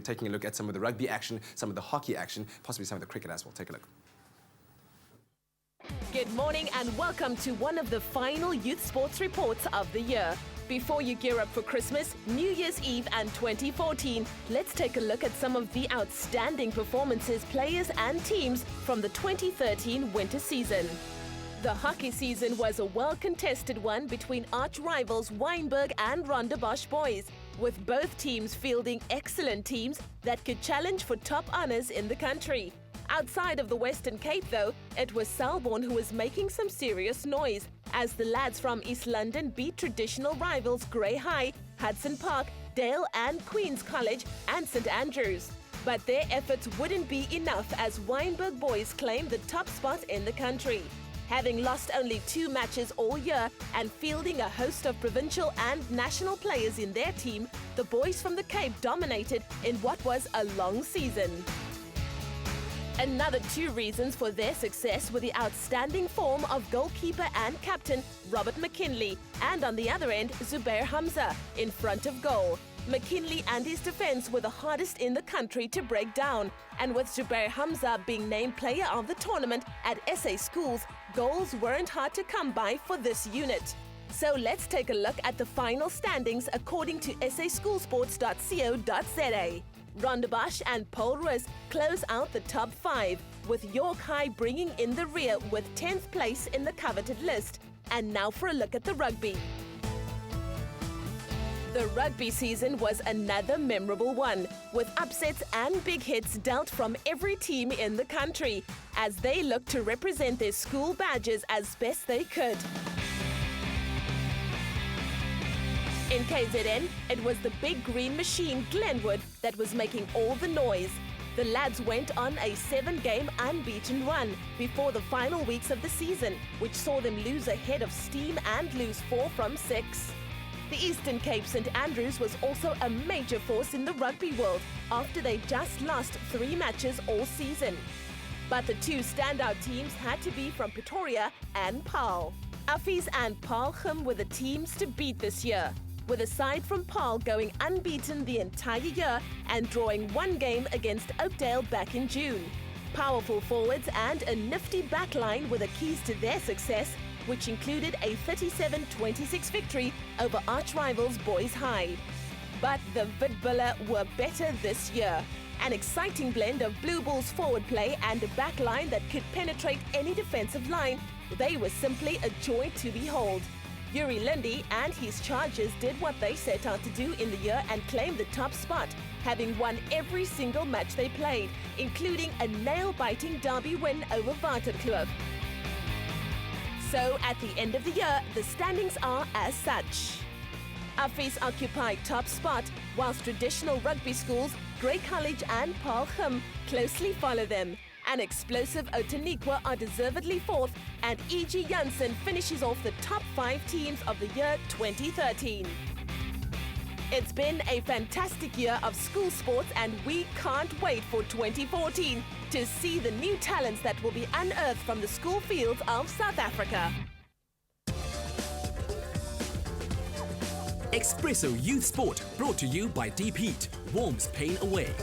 taking a look at some of the rugby action, some of the hockey action, possibly some of the cricket as well. Take a look. Good morning and welcome to one of the final youth sports reports of the year. Before you gear up for Christmas, New Year's Eve and 2014, let's take a look at some of the outstanding performances, players and teams from the 2013 winter season. The hockey season was a well-contested one between arch-rivals Wynberg and Rondebosch boys, with both teams fielding excellent teams that could challenge for top honours in the country. Outside of the Western Cape, though, it was Selborne who was making some serious noise, as the lads from East London beat traditional rivals Grey High, Hudson Park, Dale and Queen's College and St Andrews. But their efforts wouldn't be enough as Wynberg boys claimed the top spot in the country. Having lost only 2 matches all year and fielding a host of provincial and national players in their team, the boys from the Cape dominated in what was a long season. Another 2 reasons for their success were the outstanding form of goalkeeper and captain Robert McKinley, and on the other end, Zubair Hamza in front of goal. McKinley and his defence were the hardest in the country to break down, and with Zubair Hamza being named player of the tournament at SA Schools, goals weren't hard to come by for this unit. So let's take a look at the final standings according to saschoolsports.co.za. Rondebosch and Polrus close out the top 5, with York High bringing in the rear with 10th place in the coveted list. And now for a look at the rugby. The rugby season was another memorable one, with upsets and big hits dealt from every team in the country, as they looked to represent their school badges as best they could. In KZN, it was the big green machine Glenwood that was making all the noise. The lads went on a 7-game unbeaten run before the final weeks of the season, which saw them lose ahead of steam and lose 4 from 6. The Eastern Cape St Andrews was also a major force in the rugby world after they just lost 3 matches all season. But the 2 standout teams had to be from Pretoria and Paarl. Uffies and Paarlgym were the teams to beat this year, with a side from Paarl going unbeaten the entire year and drawing 1 game against Oakdale back in June. Powerful forwards and a nifty backline were the keys to their success, which included a 37-26 victory over arch-rivals Boys High. But the Witbulle were better this year. An exciting blend of Blue Bulls forward play and a backline that could penetrate any defensive line, they were simply a joy to behold. Yuri Lindy and his Chargers did what they set out to do in the year and claimed the top spot, having won every single match they played, including a nail-biting derby win over Waterkloof. So, at the end of the year, the standings are as such. Uffies occupy top spot, whilst traditional rugby schools, Grey College and Paarlgym closely follow them. An explosive Outeniqua are deservedly 4th, and E.G. Janssen finishes off the top 5 teams of the year 2013. It's been a fantastic year of school sports, and we can't wait for 2014 to see the new talents that will be unearthed from the school fields of South Africa. Expresso Youth Sport, brought to you by Deep Heat, warms pain away.